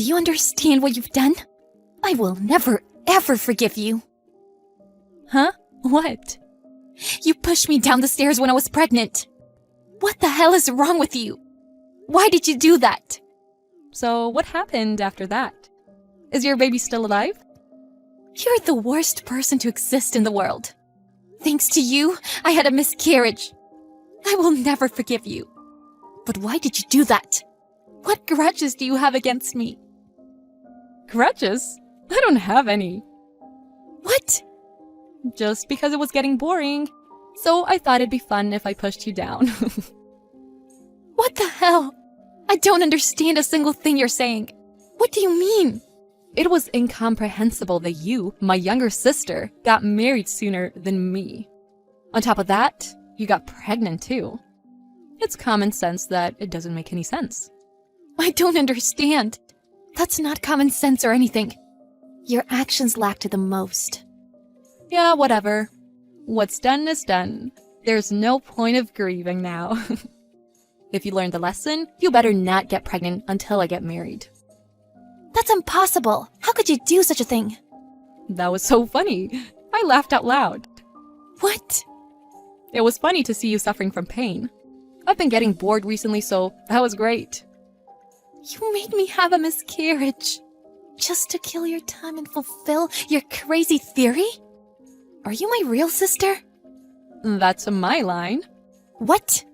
Do you understand what you've done? I will never, ever forgive you. Huh? What? You pushed me down the stairs when I was pregnant. What the hell is wrong with you? Why did you do that? So what happened after that? Is your baby still alive? You're the worst person to exist in the world. Thanks to you, I had a miscarriage. I will never forgive you. But why did you do that? What grudges do you have against me? Grudges? I don't have any. What? Just because it was getting boring. So I thought it'd be fun if I pushed you down. What the hell? I don't understand a single thing you're saying. What do you mean? It was incomprehensible that you, my younger sister, got married sooner than me. On top of that, you got pregnant too. It's common sense that it doesn't make any sense. I don't understand. That's not common sense or anything. Your actions lacked the most. Yeah, whatever. What's done is done. There's no point of grieving now. If you learned the lesson, you better not get pregnant until I get married. That's impossible. How could you do such a thing? That was so funny. I laughed out loud. What? It was funny to see you suffering from pain. I've been getting bored recently, so that was great. You made me have a miscarriage. Just to kill your time and fulfill your crazy theory? Are you my real sister? That's my line. What?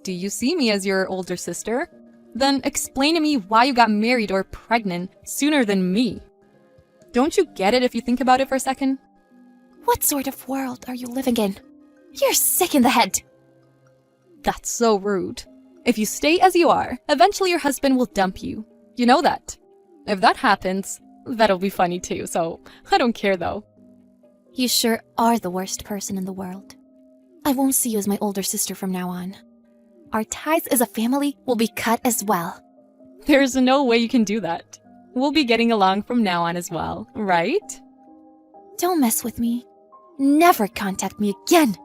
Do you see me as your older sister? Then explain to me why you got married or pregnant sooner than me. Don't you get it if you think about it for a second? What sort of world are you living in? You're sick in the head. That's so rude. If you stay as you are, eventually your husband will dump you. You know that. If that happens, that'll be funny too, so I don't care though. You sure are the worst person in the world. I won't see you as my older sister from now on. Our ties as a family will be cut as well. There's no way you can do that. We'll be getting along from now on as well, right? Don't mess with me. Never contact me again.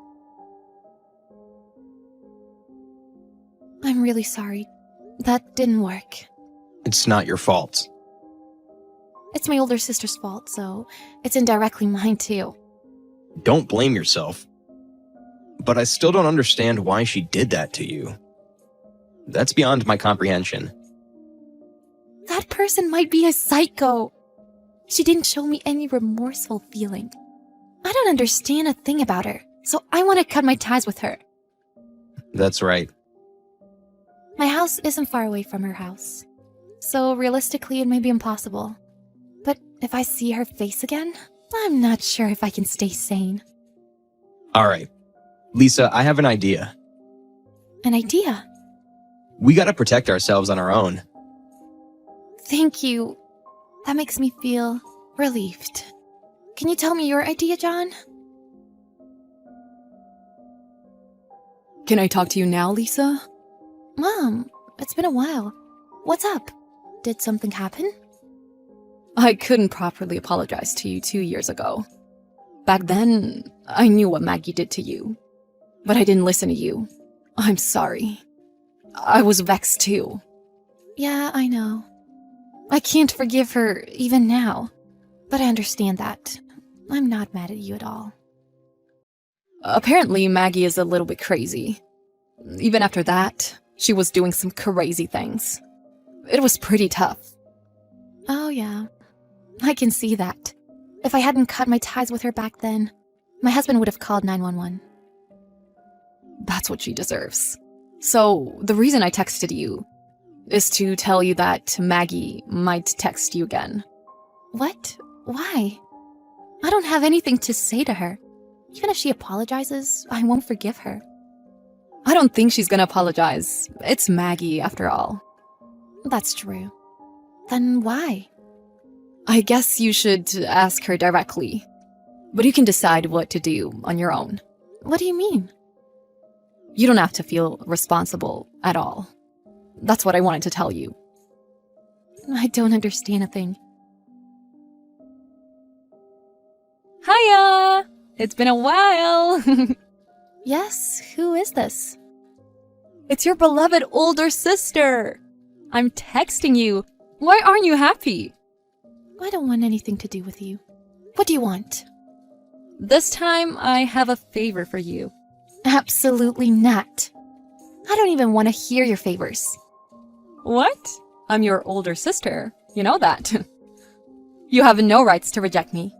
I'm really sorry. That didn't work. It's not your fault. It's my older sister's fault, so it's indirectly mine too. Don't blame yourself. But I still don't understand why she did that to you. That's beyond my comprehension. That person might be a psycho. She didn't show me any remorseful feeling. I don't understand a thing about her, so I want to cut my ties with her. That's right. My house isn't far away from her house, so realistically it may be impossible. But if I see her face again, I'm not sure if I can stay sane. All right. Lisa, I have an idea. An idea? We gotta protect ourselves on our own. Thank you. That makes me feel relieved. Can you tell me your idea, John? Can I talk to you now, Lisa? Mom, it's been a while. What's up? Did something happen? I couldn't properly apologize to you 2 years ago. Back then, I knew what Maggie did to you. But I didn't listen to you. I'm sorry. I was vexed too. Yeah, I know. I can't forgive her even now. But I understand that. I'm not mad at you at all. Apparently, Maggie is a little bit crazy. Even after that, she was doing some crazy things. It was pretty tough. Oh yeah, I can see that. If I hadn't cut my ties with her back then, my husband would have called 911. That's what she deserves. So, the reason I texted you is to tell you that Maggie might text you again. What? Why? I don't have anything to say to her. Even if she apologizes, I won't forgive her. I don't think she's gonna apologize. It's Maggie, after all. That's true. Then why? I guess you should ask her directly. But you can decide what to do on your own. What do you mean? You don't have to feel responsible at all. That's what I wanted to tell you. I don't understand a thing. Hiya! It's been a while! Yes, who is this? It's your beloved older sister! I'm texting you Why aren't you happy? I don't want anything to do with you. What do you want? This time, I have a favor for you. Absolutely not. I don't even want to hear your favors. What? I'm your older sister. You know that. You have no rights to reject me.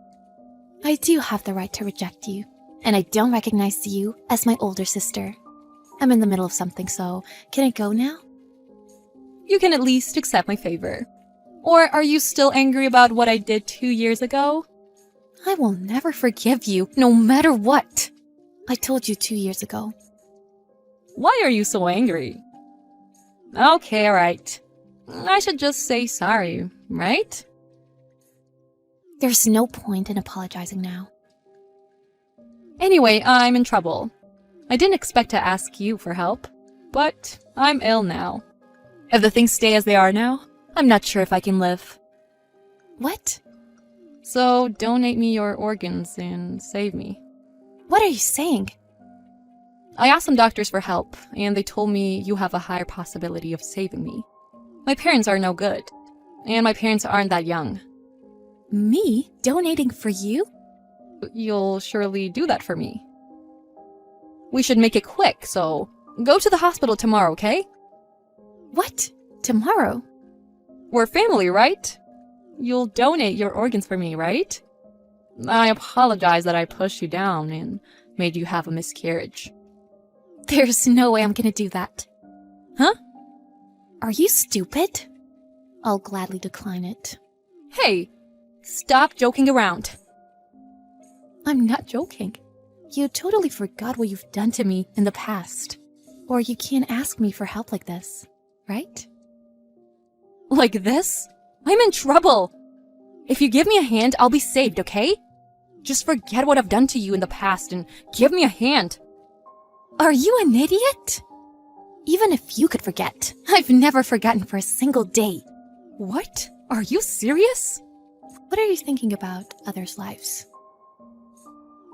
I do have the right to reject you, and I don't recognize you as my older sister. I'm in the middle of something, so can I go now? You can at least accept my favor. Or are you still angry about what I did 2 years ago? I will never forgive you, no matter what. I told you 2 years ago. Why are you so angry? Okay, alright. I should just say sorry, right? There's no point in apologizing now. Anyway, I'm in trouble. I didn't expect to ask you for help, but I'm ill now. If the things stay as they are now, I'm not sure if I can live. What? So donate me your organs and save me. What are you saying? I asked some doctors for help, and they told me you have a higher possibility of saving me. My parents are no good, and my parents aren't that young. Me? Donating for you? You'll surely do that for me. We should make it quick, so go to the hospital tomorrow, okay? What? Tomorrow? We're family, right? You'll donate your organs for me, right? I apologize that I pushed you down and made you have a miscarriage. There's no way I'm gonna do that. Huh? Are you stupid? I'll gladly decline it. Hey, stop joking around. I'm not joking. You totally forgot what you've done to me in the past. Or you can't ask me for help like this, right? Like this? I'm in trouble. If you give me a hand, I'll be saved, okay? Just forget what I've done to you in the past and give me a hand. Are you an idiot? Even if you could forget, I've never forgotten for a single day. What? Are you serious? What are you thinking about others' lives?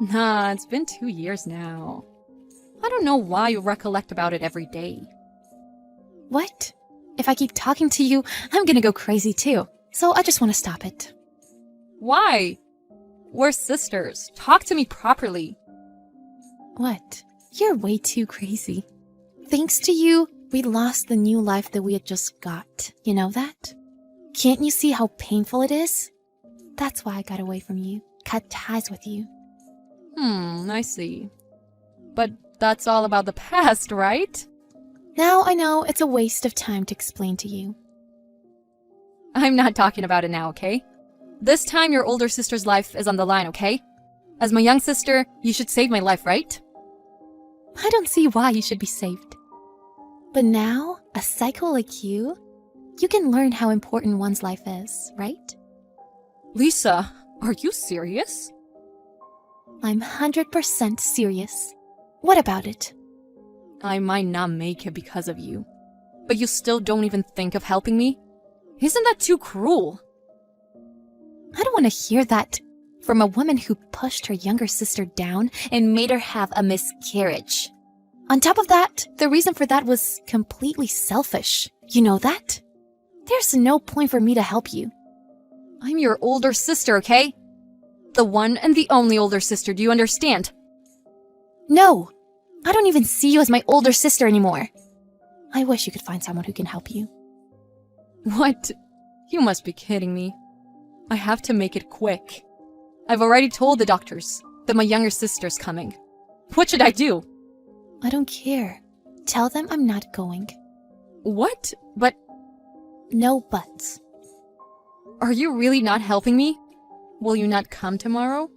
Nah, it's been 2 years now. I don't know why you recollect about it every day. What? If I keep talking to you, I'm gonna go crazy too. So I just want to stop it. Why? We're sisters. Talk to me properly. What? You're way too crazy. Thanks to you, we lost the new life that we had just got. You know that? Can't you see how painful it is? That's why I got away from you. Cut ties with you. I see. But that's all about the past, right? Now I know it's a waste of time to explain to you. I'm not talking about it now, okay? This time your older sister's life is on the line, okay? As my young sister, you should save my life, right? I don't see why you should be saved. But now, a psycho like you can learn how important one's life is, right? Lisa, are you serious? I'm 100% serious. What about it? I might not make it because of you. But you still don't even think of helping me? Isn't that too cruel? I don't want to hear that from a woman who pushed her younger sister down and made her have a miscarriage. On top of that, the reason for that was completely selfish. You know that? There's no point for me to help you. I'm your older sister, okay? The one and the only older sister, do you understand? No, I don't even see you as my older sister anymore. I wish you could find someone who can help you. What? You must be kidding me. I have to make it quick. I've already told the doctors that my younger sister's coming. What should I do? I don't care. Tell them I'm not going. What? But No buts. are you really not helping me? Will you not come tomorrow?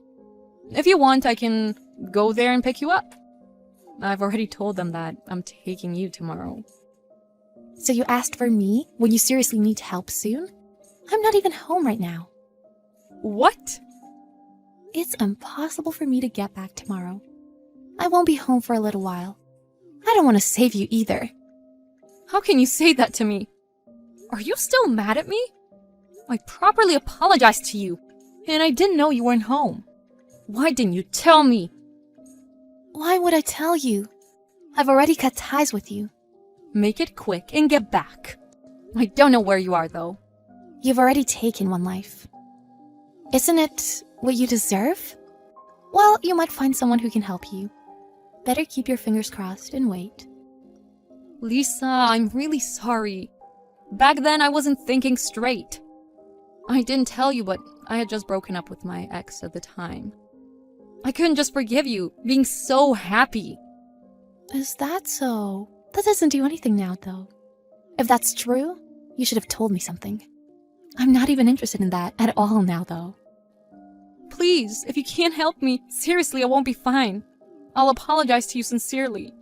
If you want, I can go there and pick you up. I've already told them that I'm taking you tomorrow. So you asked for me when you seriously need help soon? I'm not even home right now. What? It's impossible for me to get back tomorrow. I won't be home for a little while. I don't want to save you either. How can you say that to me? Are you still mad at me? I properly apologized to you, and I didn't know you weren't home. Why didn't you tell me? Why would I tell you? I've already cut ties with you. Make it quick and get back. I don't know where you are, though. You've already taken one life. Isn't it what you deserve? Well, you might find someone who can help you. Better keep your fingers crossed and wait. Lisa, I'm really sorry. Back then, I wasn't thinking straight. I didn't tell you, but I had just broken up with my ex at the time. I couldn't just forgive you, being so happy. Is that so? That doesn't do anything now, though. If that's true, you should have told me something. I'm not even interested in that at all now, though. Please, if you can't help me, seriously, I won't be fine. I'll apologize to you sincerely.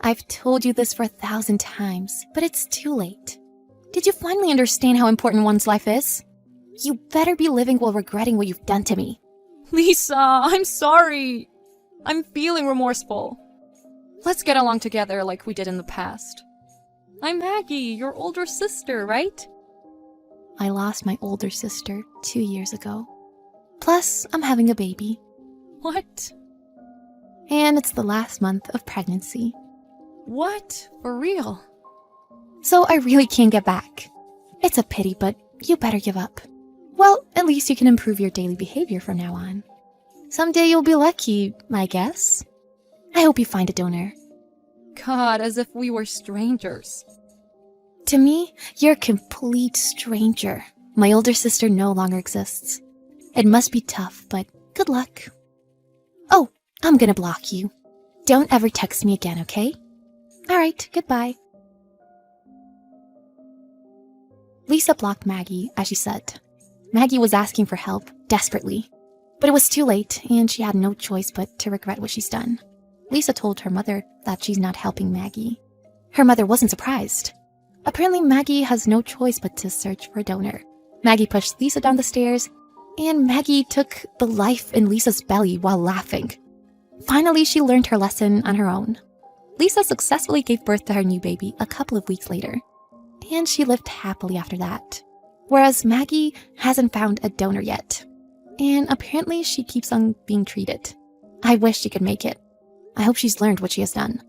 I've told you this for 1,000 times, but it's too late. Did you finally understand how important one's life is? You better be living while regretting what you've done to me. Lisa, I'm sorry. I'm feeling remorseful. Let's get along together like we did in the past. I'm Maggie, your older sister, right? I lost my older sister 2 years ago. Plus, I'm having a baby. What? And it's the last month of pregnancy. What? For real? So I really can't get back. It's a pity, but you better give up. Well, at least you can improve your daily behavior from now on. Someday you'll be lucky, I guess. I hope you find a donor. God, as if we were strangers. To me, you're a complete stranger. My older sister no longer exists. It must be tough, but good luck. Oh, I'm gonna block you. Don't ever text me again, okay? Alright, goodbye. Lisa blocked Maggie, as she said. Maggie was asking for help, desperately. But it was too late, and she had no choice but to regret what she's done. Lisa told her mother that she's not helping Maggie. Her mother wasn't surprised. Apparently, Maggie has no choice but to search for a donor. Maggie pushed Lisa down the stairs, and Maggie took the life in Lisa's belly while laughing. Finally, she learned her lesson on her own. Lisa successfully gave birth to her new baby a couple of weeks later, and she lived happily after that. Whereas Maggie hasn't found a donor yet, and apparently she keeps on being treated. I wish she could make it. I hope she's learned what she has done.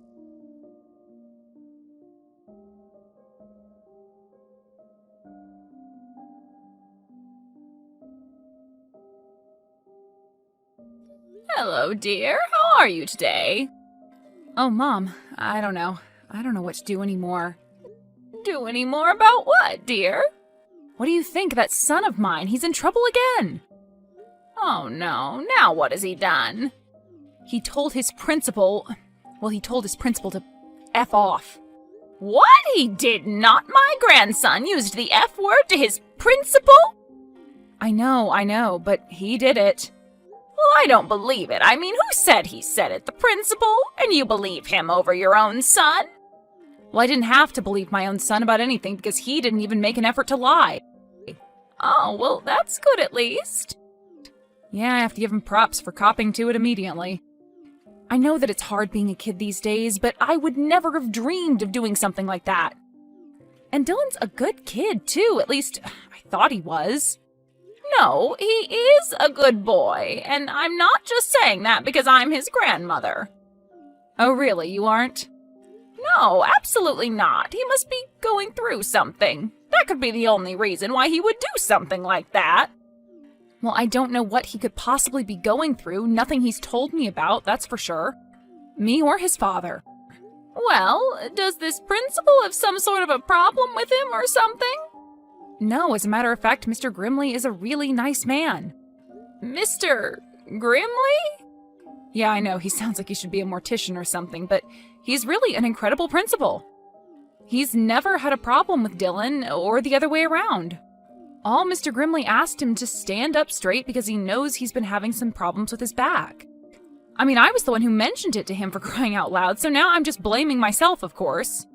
Hello, dear. How are you today? Oh, Mom, I don't know. I don't know what to do anymore. Do any more about what, dear? What do you think? That son of mine, he's in trouble again. Oh, no. Now what has he done? He told his principal to F off. What? He did not? My grandson used the F word to his principal? I know, but he did it. Well, I don't believe it. I mean, who said he said it? The principal? And you believe him over your own son? Well, I didn't have to believe my own son about anything because he didn't even make an effort to lie. Oh, well, that's good at least. Yeah, I have to give him props for copping to it immediately. I know that it's hard being a kid these days, but I would never have dreamed of doing something like that. And Dylan's a good kid, too. At least, I thought he was. No, he is a good boy, and I'm not just saying that because I'm his grandmother. Oh, really? You aren't? No, absolutely not. He must be going through something. That could be the only reason why he would do something like that. Well, I don't know what he could possibly be going through. Nothing he's told me about, that's for sure. Me or his father. Well, does this principal have some sort of a problem with him or something? No, as a matter of fact, Mr. Grimley is a really nice man. Mr. Grimley? Yeah, I know, he sounds like he should be a mortician or something, but he's really an incredible principal. He's never had a problem with Dylan, or the other way around. All Mr. Grimley asked him to stand up straight because he knows he's been having some problems with his back. I mean, I was the one who mentioned it to him for crying out loud, so now I'm just blaming myself, of course.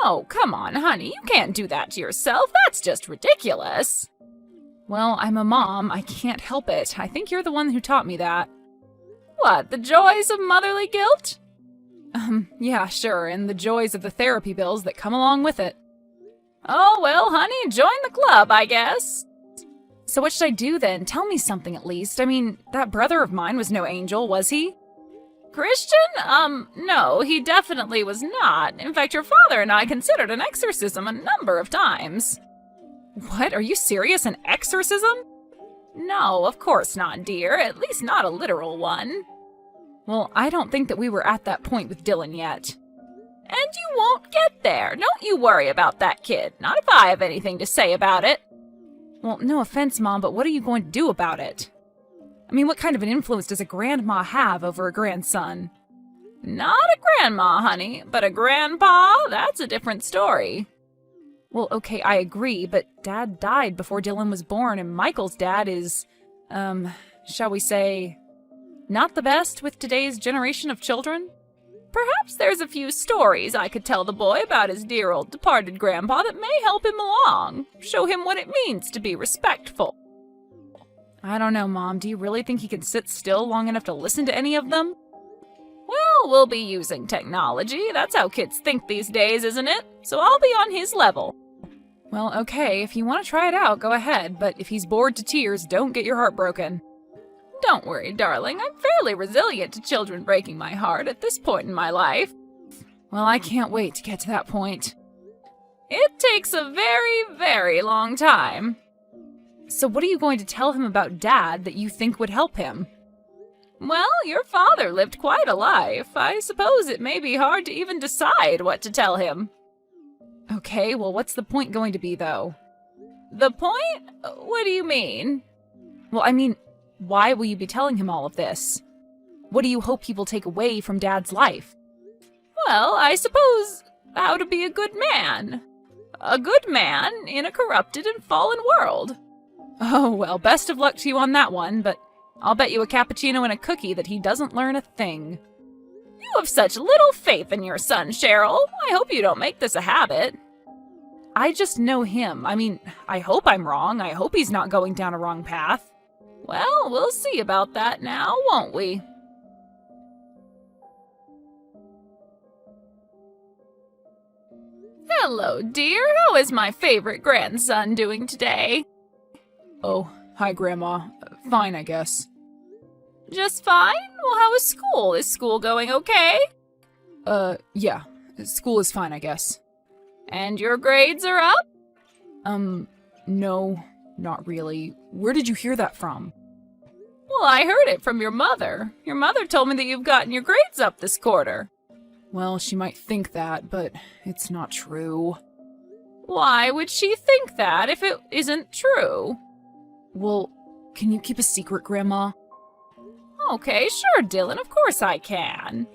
Oh, come on, honey, you can't do that to yourself. That's just ridiculous. Well, I'm a mom. I can't help it. I think you're the one who taught me that. What, the joys of motherly guilt? Yeah, sure, and the joys of the therapy bills that come along with it. Oh, well, honey, join the club, I guess. So what should I do then? Tell me something at least. I mean, that brother of mine was no angel, was he? Christian? No, he definitely was not. In fact, your father and I considered an exorcism a number of times. What? Are you serious? An exorcism? No, of course not, dear. At least not a literal one. Well, I don't think that we were at that point with Dylan yet. And you won't get there. Don't you worry about that kid. Not if I have anything to say about it. Well, no offense, Mom, but what are you going to do about it? I mean, what kind of an influence does a grandma have over a grandson? Not a grandma, honey, but a grandpa, that's a different story. Well, okay, I agree, but Dad died before Dylan was born, and Michael's dad is, shall we say, not the best with today's generation of children? Perhaps there's a few stories I could tell the boy about his dear old departed grandpa that may help him along, show him what it means to be respectful. I don't know, Mom. Do you really think he can sit still long enough to listen to any of them? Well, we'll be using technology. That's how kids think these days, isn't it? So I'll be on his level. Well, okay, if you want to try it out, go ahead, but if he's bored to tears, don't get your heart broken. Don't worry, darling. I'm fairly resilient to children breaking my heart at this point in my life. Well, I can't wait to get to that point. It takes a very, very long time. So what are you going to tell him about Dad that you think would help him? Well, your father lived quite a life. I suppose it may be hard to even decide what to tell him. Okay, well, what's the point going to be, though? The point? What do you mean? Well, I mean, why will you be telling him all of this? What do you hope he will take away from Dad's life? Well, I suppose how to be a good man. A good man in a corrupted and fallen world. Oh, well, best of luck to you on that one, but I'll bet you a cappuccino and a cookie that he doesn't learn a thing. You have such little faith in your son, Cheryl. I hope you don't make this a habit. I just know him. I mean, I hope I'm wrong. I hope he's not going down a wrong path. Well, we'll see about that now, won't we? Hello, dear. How is my favorite grandson doing today? Oh, hi, Grandma. Fine, I guess. Just fine? Well, how is school? Is school going okay? Yeah. School is fine, I guess. And your grades are up? No, not really. Where did you hear that from? Well, I heard it from your mother. Your mother told me that you've gotten your grades up this quarter. Well, she might think that, but it's not true. Why would she think that if it isn't true? Well, can you keep a secret, Grandma? Okay, sure, Dylan, of course I can.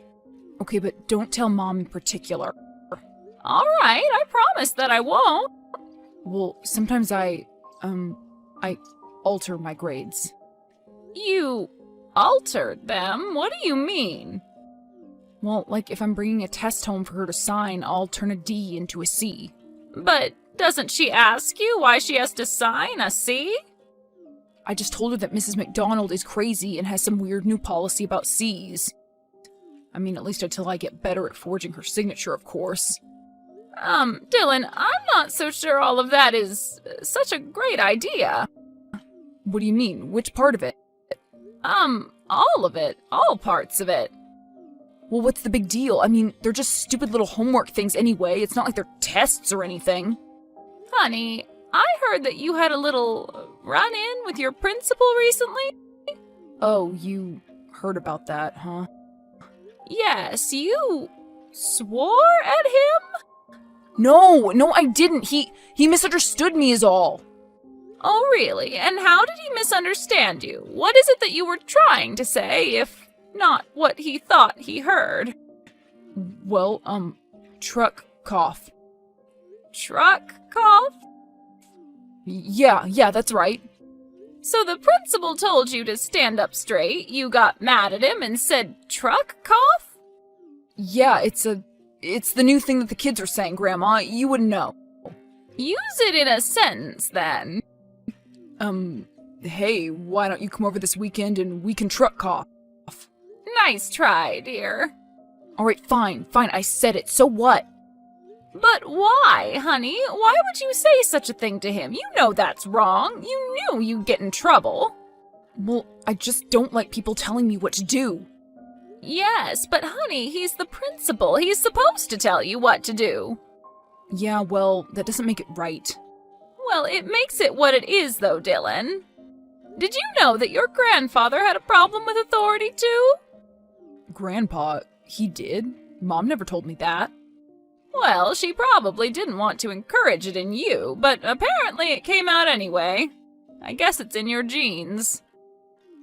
Okay, but don't tell Mom in particular. All right, I promise that I won't. Well, sometimes I alter my grades. You altered them? What do you mean? Well, like if I'm bringing a test home for her to sign, I'll turn a D into a C. But doesn't she ask you why she has to sign a C? I just told her that Mrs. McDonald is crazy and has some weird new policy about C's. I mean, at least until I get better at forging her signature, of course. Dylan, I'm not so sure all of that is such a great idea. What do you mean? Which part of it? All of it. All parts of it. Well, what's the big deal? I mean, they're just stupid little homework things anyway. It's not like they're tests or anything. Honey, I heard that you had a little run-in with your principal recently. Oh, you heard about that, huh? Yes, you swore at him? No, I didn't. He misunderstood me is all. Oh, really? And how did he misunderstand you? What is it that you were trying to say, if not what he thought he heard? Well, truck cough. Truck cough? Yeah, that's right. So the principal told you to stand up straight, you got mad at him and said truck cough? Yeah, it's the new thing that the kids are saying, Grandma. You wouldn't know. Use it in a sentence, then. Hey, why don't you come over this weekend and we can truck cough? Nice try, dear. Alright, fine, I said it, so what? But why, honey? Why would you say such a thing to him? You know that's wrong. You knew you'd get in trouble. Well, I just don't like people telling me what to do. Yes, but honey, he's the principal. He's supposed to tell you what to do. Yeah, well, that doesn't make it right. Well, it makes it what it is, though, Dylan. Did you know that your grandfather had a problem with authority, too? Grandpa, he did? Mom never told me that. Well, she probably didn't want to encourage it in you, but apparently it came out anyway. I guess it's in your genes.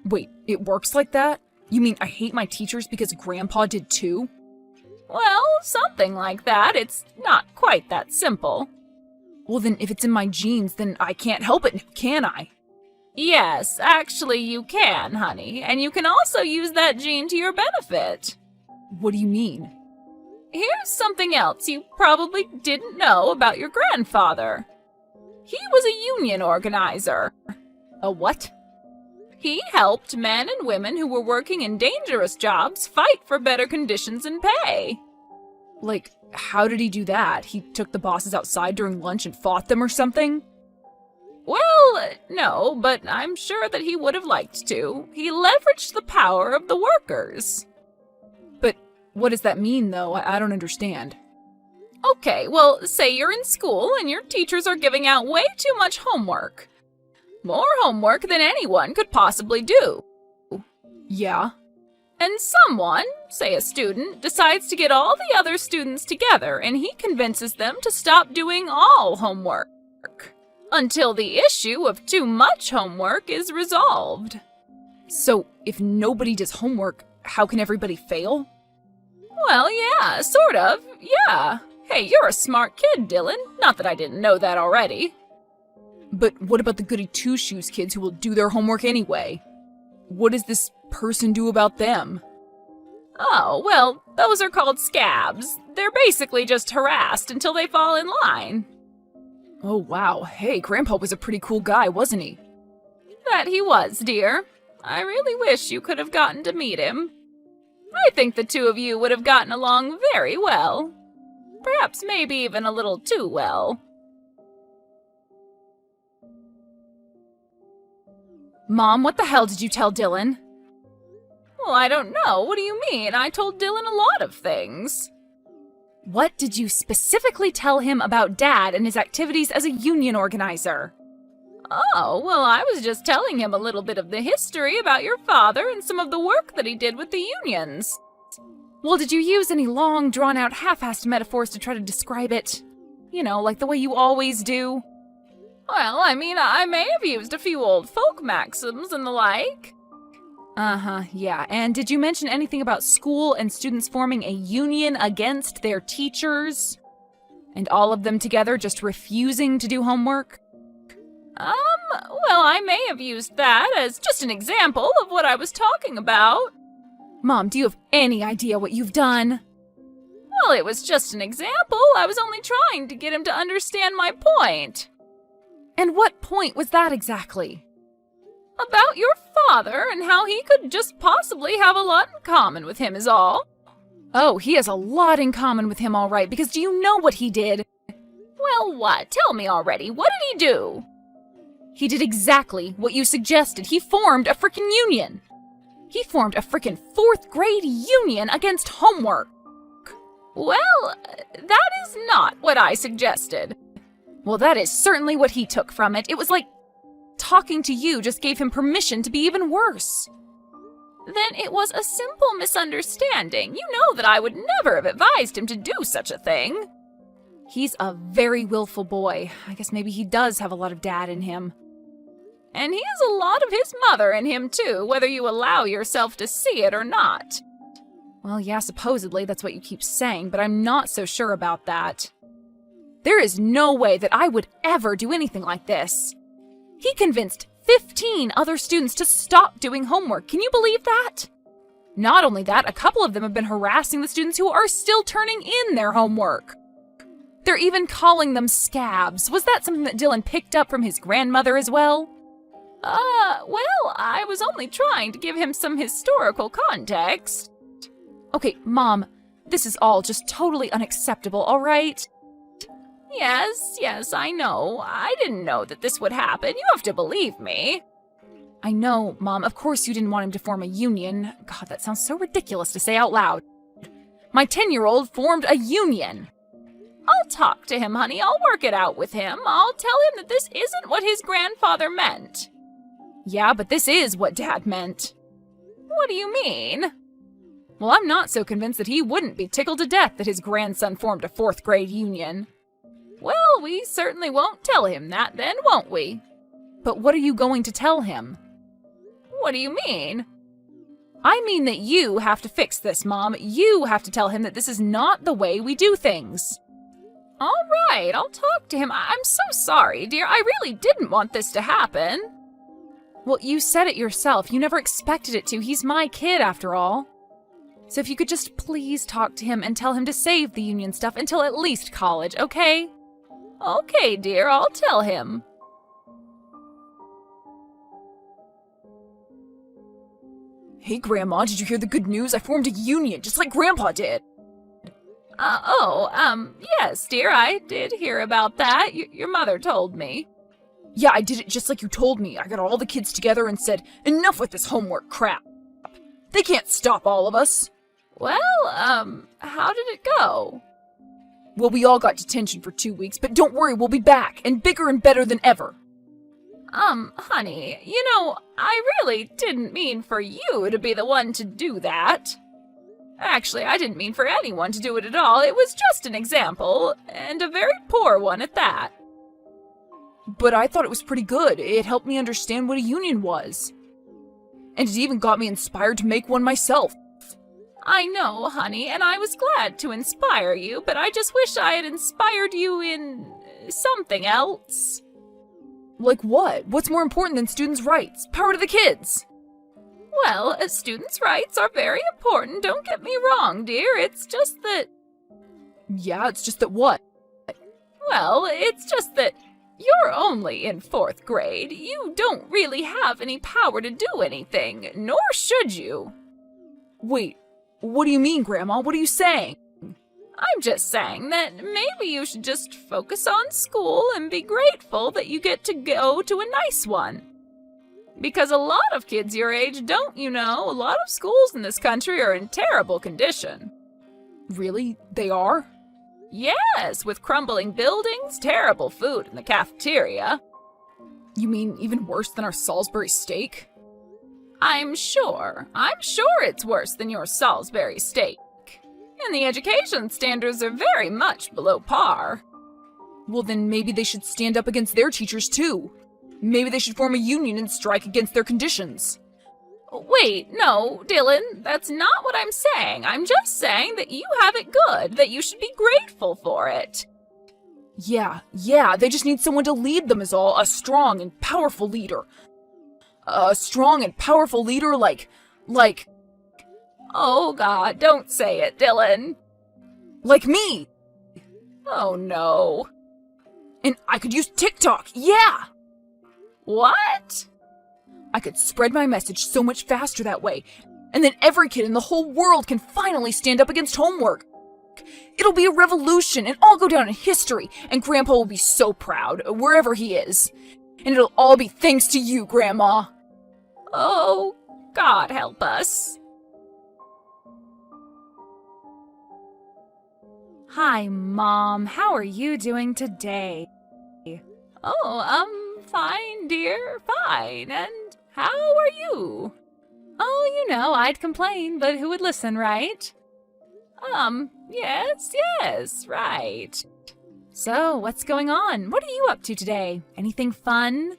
Wait, it works like that? You mean I hate my teachers because Grandpa did too? Well, something like that. It's not quite that simple. Well then, if it's in my genes, then I can't help it, can I? Yes, actually you can, honey, and you can also use that gene to your benefit. What do you mean? Here's something else you probably didn't know about your grandfather. He was a union organizer. A what? He helped men and women who were working in dangerous jobs fight for better conditions and pay. Like, how did he do that? He took the bosses outside during lunch and fought them or something? Well, no, but I'm sure that he would have liked to. He leveraged the power of the workers. But what does that mean, though? I don't understand. Okay, well, say you're in school and your teachers are giving out way too much homework. More homework than anyone could possibly do. Yeah? And someone, say a student, decides to get all the other students together and he convinces them to stop doing all homework. Until the issue of too much homework is resolved. So, if nobody does homework, how can everybody fail? Well, yeah, sort of, yeah. Hey, you're a smart kid, Dylan. Not that I didn't know that already. But what about the goody two-shoes kids who will do their homework anyway? What does this person do about them? Oh, well, those are called scabs. They're basically just harassed until they fall in line. Oh, wow. Hey, Grandpa was a pretty cool guy, wasn't he? That he was, dear. I really wish you could have gotten to meet him. I think the two of you would have gotten along very well. Perhaps maybe even a little too well. Mom, what the hell did you tell Dylan? Well, I don't know. What do you mean? I told Dylan a lot of things. What did you specifically tell him about Dad and his activities as a union organizer? Oh, well, I was just telling him a little bit of the history about your father and some of the work that he did with the unions. Well, did you use any long, drawn-out, half-assed metaphors to try to describe it? You know, like the way you always do? Well, I mean, I may have used a few old folk maxims and the like. Uh-huh, yeah. And did you mention anything about school and students forming a union against their teachers? And all of them together just refusing to do homework? Well, I may have used that as just an example of what I was talking about. Mom, do you have any idea what you've done? Well, it was just an example. I was only trying to get him to understand my point. And what point was that exactly? About your father and how he could just possibly have a lot in common with him is all. Oh, he has a lot in common with him, all right, because do you know what he did? Well, what? Tell me already. What did he do? He did exactly what you suggested. He formed a frickin' union. He formed a frickin' 4th grade union against homework. Well, that is not what I suggested. Well, that is certainly what he took from it. It was like talking to you just gave him permission to be even worse. Then it was a simple misunderstanding. You know that I would never have advised him to do such a thing. He's a very willful boy. I guess maybe he does have a lot of dad in him. And he has a lot of his mother in him, too, whether you allow yourself to see it or not. Well, yeah, supposedly that's what you keep saying, but I'm not so sure about that. There is no way that I would ever do anything like this. He convinced 15 other students to stop doing homework. Can you believe that? Not only that, a couple of them have been harassing the students who are still turning in their homework. They're even calling them scabs. Was that something that Dylan picked up from his grandmother as well? Well, I was only trying to give him some historical context. Okay, Mom, this is all just totally unacceptable, all right? Yes, I know. I didn't know that this would happen. You have to believe me. I know, Mom. Of course you didn't want him to form a union. God, that sounds so ridiculous to say out loud. My 10-year-old formed a union. I'll talk to him, honey. I'll work it out with him. I'll tell him that this isn't what his grandfather meant. Yeah, but this is what Dad meant. What do you mean? Well, I'm not so convinced that he wouldn't be tickled to death that his grandson formed a 4th grade union. Well, we certainly won't tell him that then, won't we? But what are you going to tell him? What do you mean? I mean that you have to fix this, Mom. You have to tell him that this is not the way we do things. All right, I'll talk to him. I'm so sorry, dear. I really didn't want this to happen. Well, you said it yourself. You never expected it to. He's my kid, after all. So if you could just please talk to him and tell him to save the union stuff until at least college, okay? Okay, dear, I'll tell him. Hey, Grandma, did you hear the good news? I formed a union, just like Grandpa did. Yes, dear, I did hear about that. Your mother told me. Yeah, I did it just like you told me. I got all the kids together and said, enough with this homework crap. They can't stop all of us. Well, how did it go? Well, we all got detention for 2 weeks, but don't worry, we'll be back, and bigger and better than ever. Honey, you know, I really didn't mean for you to be the one to do that. Actually, I didn't mean for anyone to do it at all. It was just an example, and a very poor one at that. But I thought it was pretty good. It helped me understand what a union was. And it even got me inspired to make one myself. I know, honey, and I was glad to inspire you, but I just wish I had inspired you in something else. Like what? What's more important than students' rights? Power to the kids! Well, students' rights are very important, don't get me wrong, dear. It's just that... Yeah, it's just that what? Well, it's just that you're only in 4th grade. You don't really have any power to do anything, nor should you. Wait, what do you mean, Grandma? What are you saying? I'm just saying that maybe you should just focus on school and be grateful that you get to go to a nice one. Because a lot of kids your age don't, you know. A lot of schools in this country are in terrible condition. Really? They are? Yes, with crumbling buildings, terrible food in the cafeteria. You mean even worse than our Salisbury steak? I'm sure it's worse than your Salisbury steak. And the education standards are very much below par. Well, then maybe they should stand up against their teachers, too. Maybe they should form a union and strike against their conditions. Wait, no, Dylan, that's not what I'm saying. I'm just saying that you have it good, that you should be grateful for it. Yeah, they just need someone to lead them is all. A strong and powerful leader. A strong and powerful leader like... Oh, God, don't say it, Dylan. Like me. Oh, no. And I could use TikTok, yeah! What? I could spread my message so much faster that way, and then every kid in the whole world can finally stand up against homework. It'll be a revolution, and I'll go down in history, and Grandpa will be so proud, wherever he is. And it'll all be thanks to you, Grandma. Oh, God help us. Hi, Mom. How are you doing today? Oh, fine, dear, fine. And how are you? Oh, you know, I'd complain, but who would listen, right? Yes, right. So, what's going on? What are you up to today? Anything fun?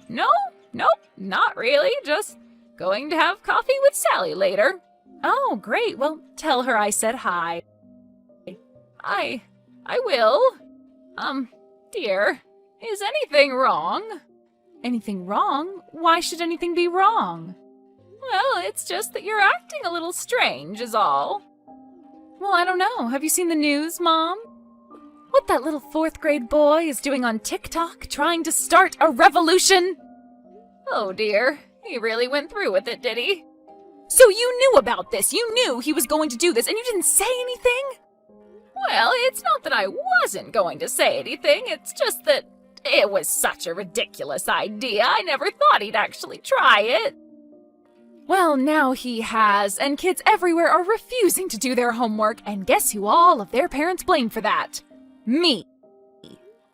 Nope, not really. Just going to have coffee with Sally later. Oh, great. Well, tell her I said hi. I will. Dear, is anything wrong? Anything wrong? Why should anything be wrong? Well, it's just that you're acting a little strange is all. Well, I don't know. Have you seen the news, Mom? What that little 4th grade boy is doing on TikTok, trying to start a revolution? Oh dear, he really went through with it, did he? So you knew about this, you knew he was going to do this, and you didn't say anything? Well, it's not that I wasn't going to say anything, it's just that it was such a ridiculous idea, I never thought he'd actually try it. Well, now he has, and kids everywhere are refusing to do their homework, and guess who all of their parents blame for that? Me.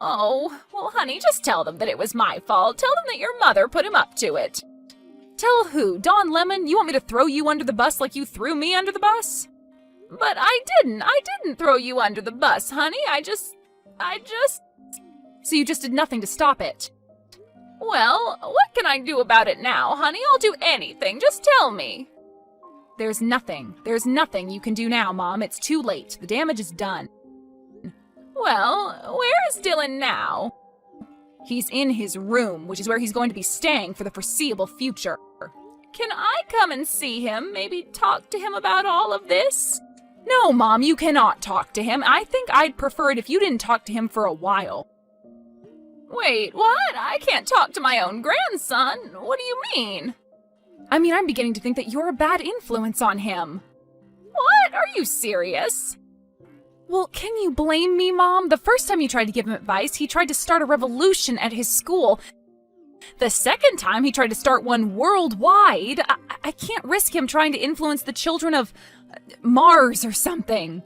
Oh, well, honey, just tell them that it was my fault. Tell them that your mother put him up to it. Tell who? Don Lemon? You want me to throw you under the bus like you threw me under the bus? But I didn't throw you under the bus, honey. I just... So you just did nothing to stop it? Well, what can I do about it now, honey? I'll do anything. Just tell me. There's nothing you can do now, Mom. It's too late. The damage is done. Well, where is Dylan now? He's in his room, which is where he's going to be staying for the foreseeable future. Can I come and see him? Maybe talk to him about all of this? No, Mom, you cannot talk to him. I think I'd prefer it if you didn't talk to him for a while. Wait, what? I can't talk to my own grandson? What do you mean? I mean, I'm beginning to think that you're a bad influence on him. What? Are you serious? Well, can you blame me, Mom? The first time you tried to give him advice, he tried to start a revolution at his school. The second time, he tried to start one worldwide. I can't risk him trying to influence the children of Mars or something.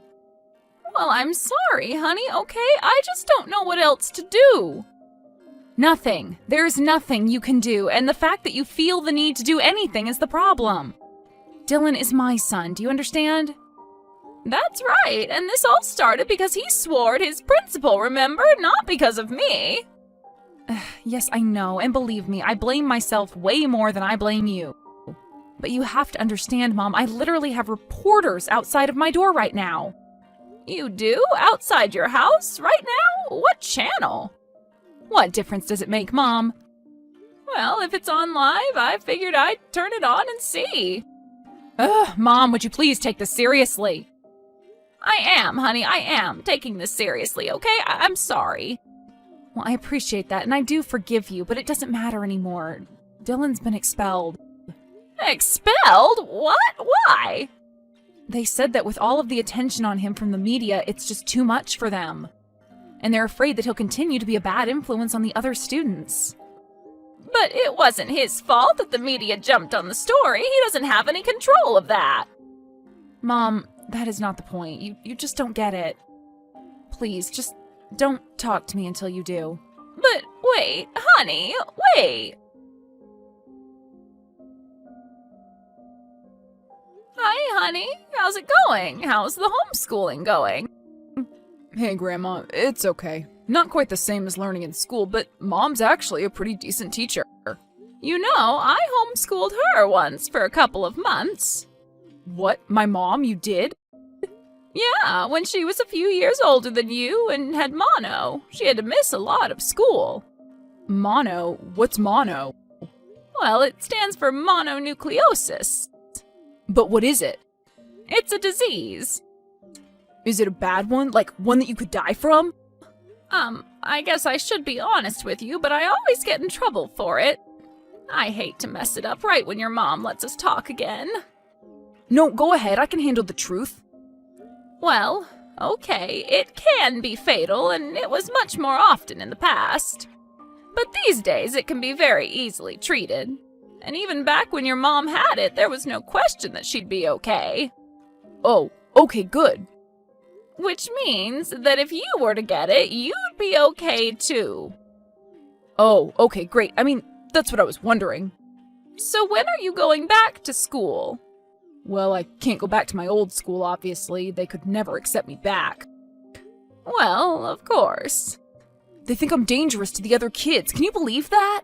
Well, I'm sorry, honey, okay? I just don't know what else to do. Nothing. There's nothing you can do, and the fact that you feel the need to do anything is the problem. Dylan is my son, do you understand? That's right, and this all started because he swore at his principal, remember? Not because of me. Yes, I know, and believe me, I blame myself way more than I blame you. But you have to understand, Mom, I literally have reporters outside of my door right now. You do? Outside your house? Right now? What channel? What difference does it make, Mom? Well, if it's on live, I figured I'd turn it on and see. Ugh, Mom, would you please take this seriously? I am, honey, I am taking this seriously, okay? I'm sorry. Well, I appreciate that, and I do forgive you, but it doesn't matter anymore. Dylan's been expelled. Expelled? What? Why? They said that with all of the attention on him from the media, it's just too much for them. And they're afraid that he'll continue to be a bad influence on the other students. But it wasn't his fault that the media jumped on the story. He doesn't have any control of that. Mom, that is not the point. You just don't get it. Please, just don't talk to me until you do. But wait, honey, wait. Hi, honey. How's it going? How's the homeschooling going? Hey, Grandma, it's okay. Not quite the same as learning in school, but Mom's actually a pretty decent teacher. You know, I homeschooled her once for a couple of months. What? My mom? You did? Yeah, when she was a few years older than you and had mono. She had to miss a lot of school. Mono? What's mono? Well, it stands for mononucleosis. But what is it? It's a disease. Is it a bad one? Like one that you could die from? I guess I should be honest with you, but I always get in trouble for it. I hate to mess it up right when your mom lets us talk again. No, go ahead. I can handle the truth. Well, okay, it can be fatal, and it was much more often in the past. But these days, it can be very easily treated. And even back when your mom had it, there was no question that she'd be okay. Oh, okay, good. Which means that if you were to get it, you'd be okay too. Oh, okay, great. I mean, that's what I was wondering. So when are you going back to school? Well, I can't go back to my old school, obviously. They could never accept me back. Well, of course. They think I'm dangerous to the other kids. Can you believe that?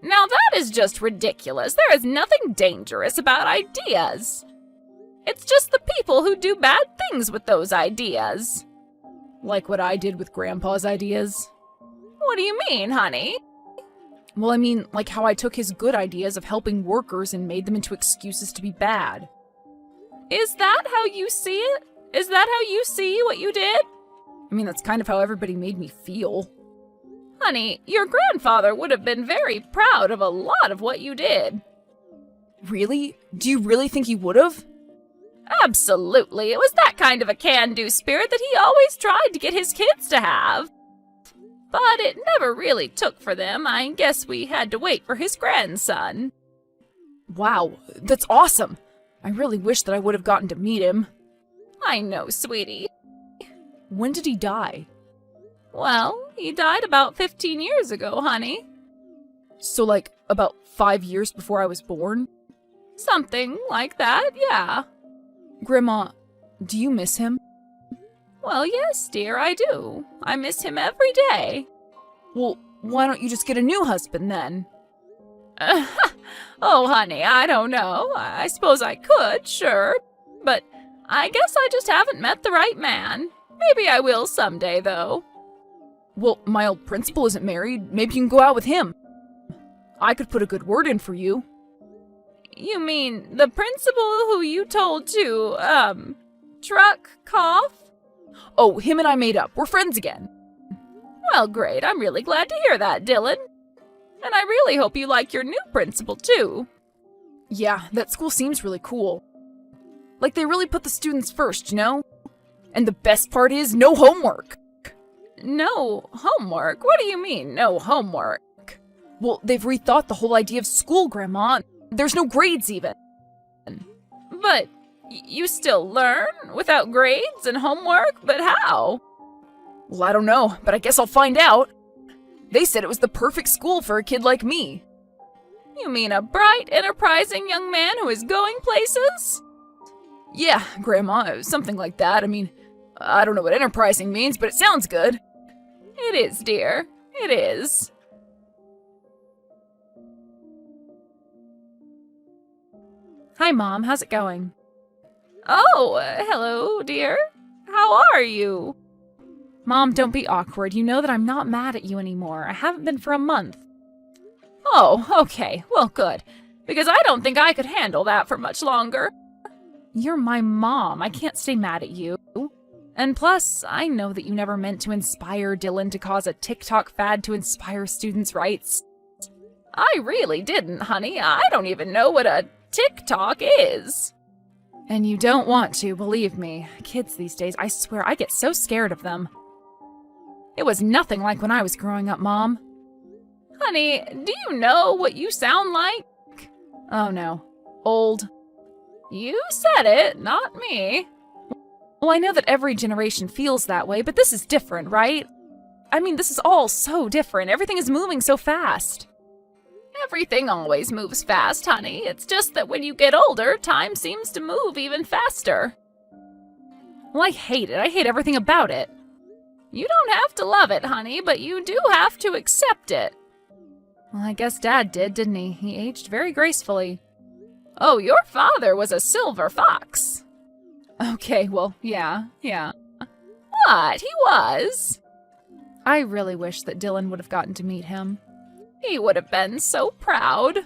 Now that is just ridiculous. There is nothing dangerous about ideas. It's just the people who do bad things with those ideas. Like what I did with Grandpa's ideas? What do you mean, honey? Well, I mean, like how I took his good ideas of helping workers and made them into excuses to be bad. Is that how you see it? Is that how you see what you did? I mean, that's kind of how everybody made me feel. Honey, your grandfather would have been very proud of a lot of what you did. Really? Do you really think he would have? Absolutely. It was that kind of a can-do spirit that he always tried to get his kids to have. But it never really took for them. I guess we had to wait for his grandson. Wow, that's awesome. I really wish that I would have gotten to meet him. I know, sweetie. When did he die? Well, he died about 15 years ago, honey. So, like, about 5 years before I was born? Something like that, yeah. Grandma, do you miss him? Well, yes, dear, I do. I miss him every day. Well, why don't you just get a new husband then? Oh, honey, I don't know. I suppose I could, sure. But I guess I just haven't met the right man. Maybe I will someday, though. Well, my old principal isn't married. Maybe you can go out with him. I could put a good word in for you. You mean the principal who you told to, truck cough? Oh, him and I made up. We're friends again. Well, great. I'm really glad to hear that, Dylan. And I really hope you like your new principal, too. Yeah, that school seems really cool. Like they really put the students first, you know? And the best part is no homework. No homework? What do you mean, no homework? Well, they've rethought the whole idea of school, Grandma. There's no grades even. But you still learn without grades and homework? But how? Well, I don't know, but I guess I'll find out. They said it was the perfect school for a kid like me. You mean a bright, enterprising young man who is going places? Yeah, Grandma, something like that. I mean, I don't know what enterprising means, but it sounds good. It is, dear. It is. Hi, Mom. How's it going? Oh, hello, dear. How are you? Mom, don't be awkward. You know that I'm not mad at you anymore. I haven't been for a month. Oh, okay. Well, good. Because I don't think I could handle that for much longer. You're my mom. I can't stay mad at you. And plus, I know that you never meant to inspire Dylan to cause a TikTok fad to inspire students' rights. I really didn't, honey. I don't even know what a TikTok is. And you don't want to, believe me. Kids these days, I swear, I get so scared of them. It was nothing like when I was growing up, Mom. Honey, do you know what you sound like? Oh no. Old. You said it, not me. Well, I know that every generation feels that way, but this is different, right? I mean, this is all so different. Everything is moving so fast. Everything always moves fast, honey. It's just that when you get older, time seems to move even faster. Well, I hate it. I hate everything about it. You don't have to love it, honey, but you do have to accept it. Well, I guess Dad did, didn't he? He aged very gracefully. Oh, your father was a silver fox. Okay, well, yeah. What? He was? I really wish that Dylan would have gotten to meet him. He would have been so proud.